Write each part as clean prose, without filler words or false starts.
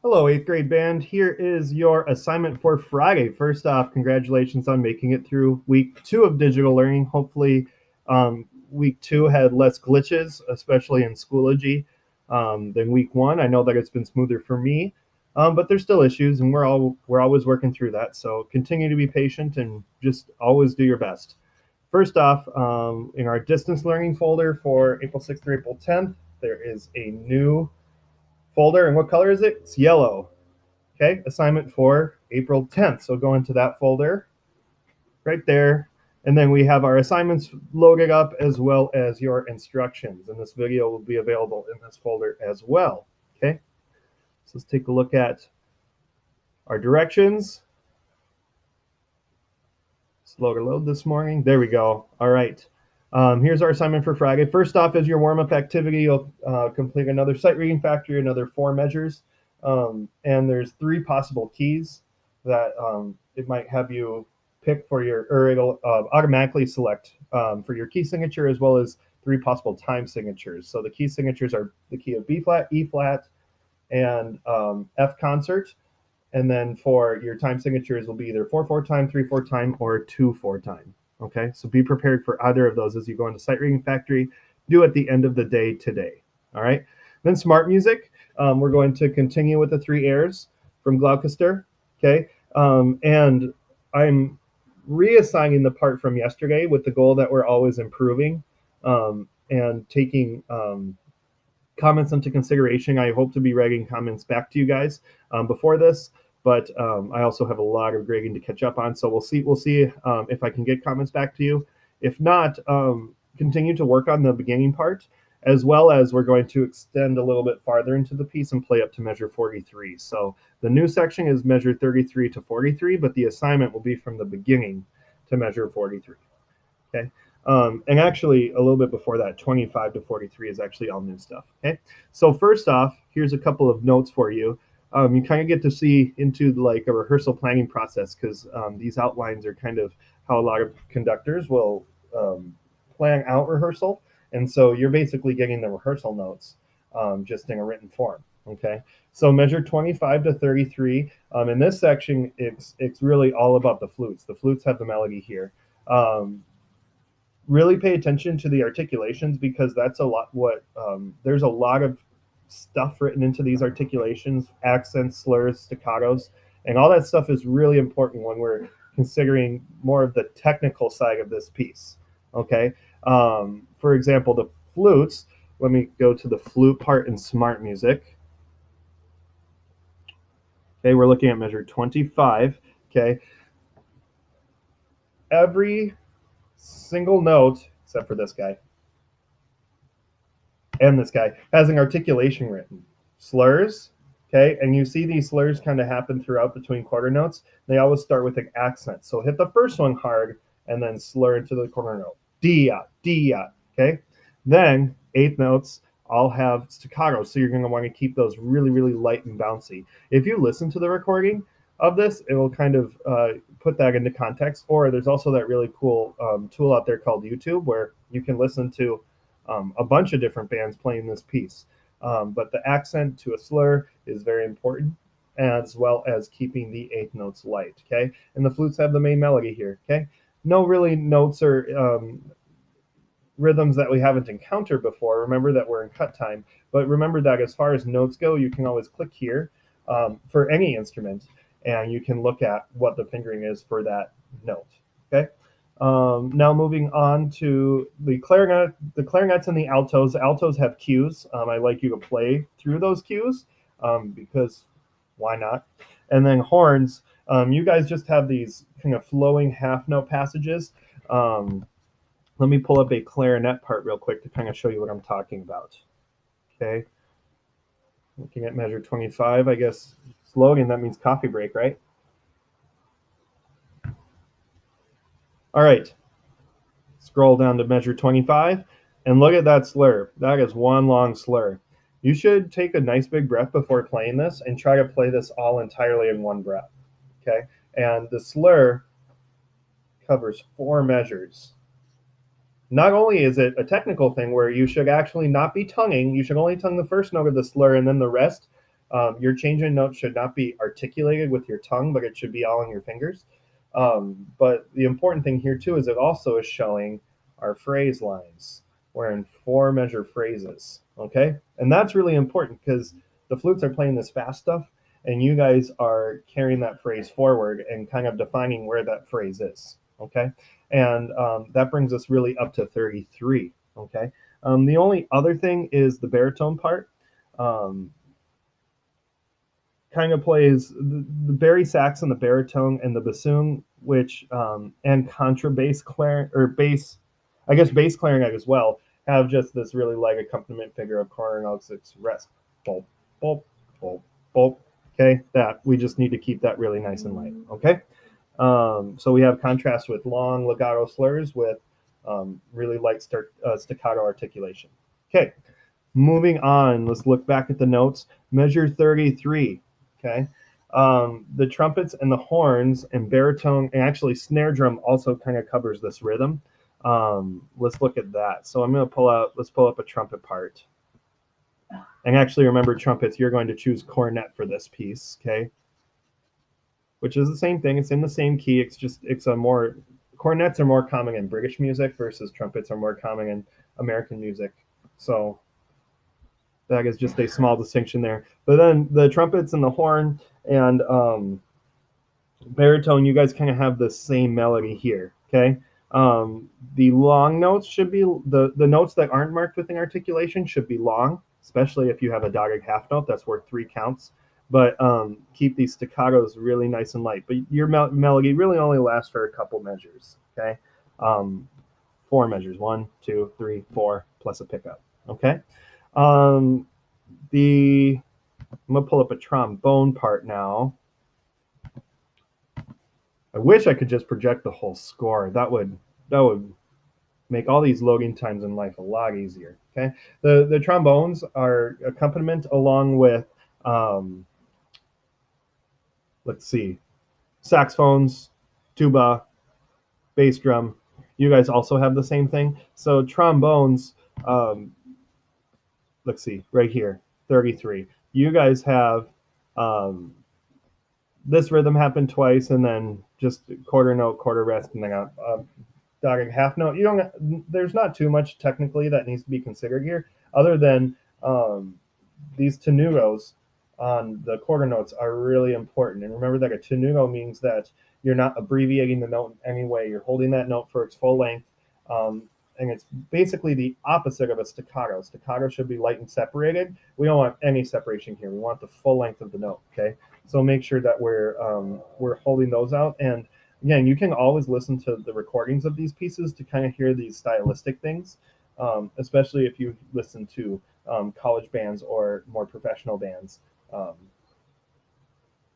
Hello, eighth grade band. Here is your assignment for Friday. First off, congratulations on making it through week 2 of digital learning. Hopefully, week 2 had less glitches, especially in Schoology, than week 1. I know that it's been smoother for me, but there's still issues, and we're always working through that. So continue to be patient and just always do your best. First off, in our distance learning folder for April 6th through April 10th, there is a new folder. And what color is it? It's yellow. Okay, assignment for April 10th. So go into that folder right there. And then we have our assignments loaded up as well as your instructions. And this video will be available in this folder as well. Okay, so let's take a look at our directions. Slow to load this morning. There we go. All right. Here's our assignment for Friday. First off, as your warm-up activity, you'll complete another sight reading factory, another 4 measures. And there's 3 possible keys that it might have you pick for your, or it'll automatically select for your key signature, as well as 3 possible time signatures. So the key signatures are the key of B flat, E flat, and F concert. And then for your time signatures will be either 4/4 time, 3/4 time, or 2/4 time. Okay, so be prepared for either of those as you go into Sight Reading Factory. Do at the end of the day today. All right. Then smart music. We're going to continue with the 3 airs from Gloucester. Okay, and I'm reassigning the part from yesterday with the goal that we're always improving and taking comments into consideration. I hope to be writing comments back to you guys before this, but I also have a lot of grading to catch up on. So we'll see. We'll see if I can get comments back to you. If not, continue to work on the beginning part, as well as we're going to extend a little bit farther into the piece and play up to measure 43. So the new section is measure 33 to 43, but the assignment will be from the beginning to measure 43. Okay. And actually, a little bit before that, 25 to 43 is actually all new stuff. Okay. So first off, here's a couple of notes for you. You kind of get to see into like a rehearsal planning process because these outlines are kind of how a lot of conductors will plan out rehearsal. And so you're basically getting the rehearsal notes just in a written form. Okay. So measure 25 to 33. In this section, it's really all about the flutes. The flutes have the melody here. Really pay attention to the articulations because that's a lot what there's a lot of stuff written into these articulations, accents, slurs, staccatos, and all that stuff is really important when we're considering more of the technical side of this piece. Okay. For example, the flutes. Let me go to the flute part in smart music. Okay, we're looking at measure 25. Okay, every single note except for this guy and this guy has an articulation written. Slurs, okay, and you see these slurs kind of happen throughout between quarter notes. They always start with an accent. So hit the first one hard and then slur into the quarter note. Dia, dia, okay? Then eighth notes all have staccato, so you're going to want to keep those really, really light and bouncy. If you listen to the recording of this, it will kind of put that into context. Or there's also that really cool tool out there called YouTube where you can listen to a bunch of different bands playing this piece. But the accent to a slur is very important, as well as keeping the eighth notes light. Okay, and the flutes have the main melody here. Okay, no really notes or rhythms that we haven't encountered before. Remember that we're in cut time, but remember that as far as notes go, you can always click here for any instrument, and you can look at what the fingering is for that note. Okay. Now moving on to the clarinet, the clarinets and the altos. Altos have cues. I like you to play through those cues because why not? And then horns. You guys just have these kind of flowing half note passages. Let me pull up a clarinet part real quick to kind of show you what I'm talking about. Okay. Looking at measure 25, I guess slogan, that means coffee break, right? All right. Scroll down to measure 25 and look at that slur. That is one long slur. You should take a nice big breath before playing this and try to play this all entirely in one breath. Okay. And the slur covers 4 measures. Not only is it a technical thing where you should actually not be tonguing, you should only tongue the first note of the slur and then the rest. Your change in note should not be articulated with your tongue, but it should be all on your fingers. But the important thing here too is it also is showing our phrase lines. We're in four measure phrases, okay? And that's really important because the flutes are playing this fast stuff, and you guys are carrying that phrase forward and kind of defining where that phrase is, okay? And that brings us really up to 33, okay? The only other thing is the baritone part. Um, kind of plays the bari sax and the baritone and the bassoon, which and contrabass clarinet or bass, I guess bass clarinet as well, have just this really light accompaniment figure of corner notes. It's rest, bolt, bolt, bolt, bolt. Okay, that we just need to keep that really nice and light. Okay, so we have contrast with long legato slurs with really light staccato articulation. Okay, moving on, let's look back at the notes. Measure 33. Okay. The trumpets and the horns and baritone and actually snare drum also kind of covers this rhythm. Let's look at that. So I'm going to let's pull up a trumpet part. And actually remember trumpets, you're going to choose cornet for this piece. Okay. Which is the same thing. It's in the same key. It's a more, cornets are more common in British music versus trumpets are more common in American music. So that is just a small distinction there. But then the trumpets and the horn and baritone, you guys kind of have the same melody here. Okay. The long notes should be the notes that aren't marked with an articulation should be long, especially if you have a dotted half note that's worth 3 counts. But keep these staccatos really nice and light. But your melody really only lasts for a couple measures. Okay. 4 measures, 1, 2, 3, 4, plus a pickup. Okay. I'm gonna pull up a trombone part now. I wish I could just project the whole score. That would make all these loading times in life a lot easier. Okay, the trombones are accompaniment along with let's see, saxophones, tuba, bass drum. You guys also have the same thing. So trombones, let's see, right here, 33. You guys have this rhythm happened twice, and then just quarter note, quarter rest, and then a dotted half note. You don't. There's not too much technically that needs to be considered here, other than these tenutos on the quarter notes are really important. And remember that a tenuto means that you're not abbreviating the note in any way. You're holding that note for its full length. And it's basically the opposite of a staccato. Staccato should be light and separated. We don't want any separation here. We want the full length of the note. Okay, so make sure that we're holding those out. And again, you can always listen to the recordings of these pieces to kind of hear these stylistic things, especially if you listen to college bands or more professional bands.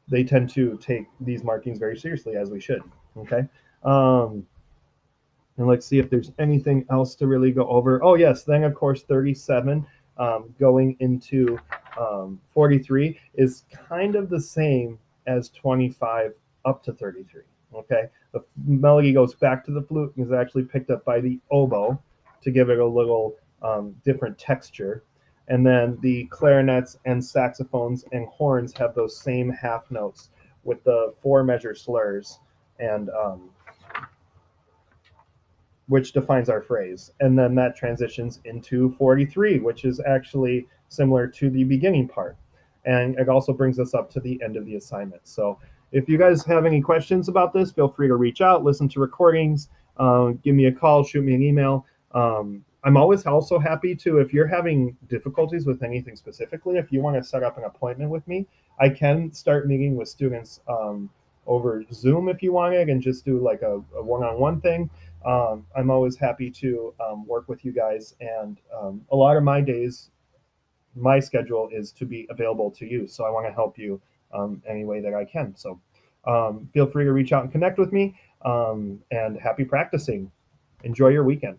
They tend to take these markings very seriously, as we should. Okay. And let's see if there's anything else to really go over. Oh, yes. Then, of course, 37 going into 43 is kind of the same as 25 up to 33. Okay. The melody goes back to the flute and is actually picked up by the oboe to give it a little different texture. And then the clarinets and saxophones and horns have those same half notes with the 4 measure slurs and which defines our phrase. And then that transitions into 43, which is actually similar to the beginning part. And it also brings us up to the end of the assignment. So if you guys have any questions about this, feel free to reach out, listen to recordings, give me a call, shoot me an email. I'm always also happy to, if you're having difficulties with anything specifically, if you want to set up an appointment with me, I can start meeting with students over Zoom if you wanted and just do like a one-on-one thing. I'm always happy to work with you guys. And a lot of my days, my schedule is to be available to you. So I want to help you any way that I can. So feel free to reach out and connect with me. And happy practicing. Enjoy your weekend.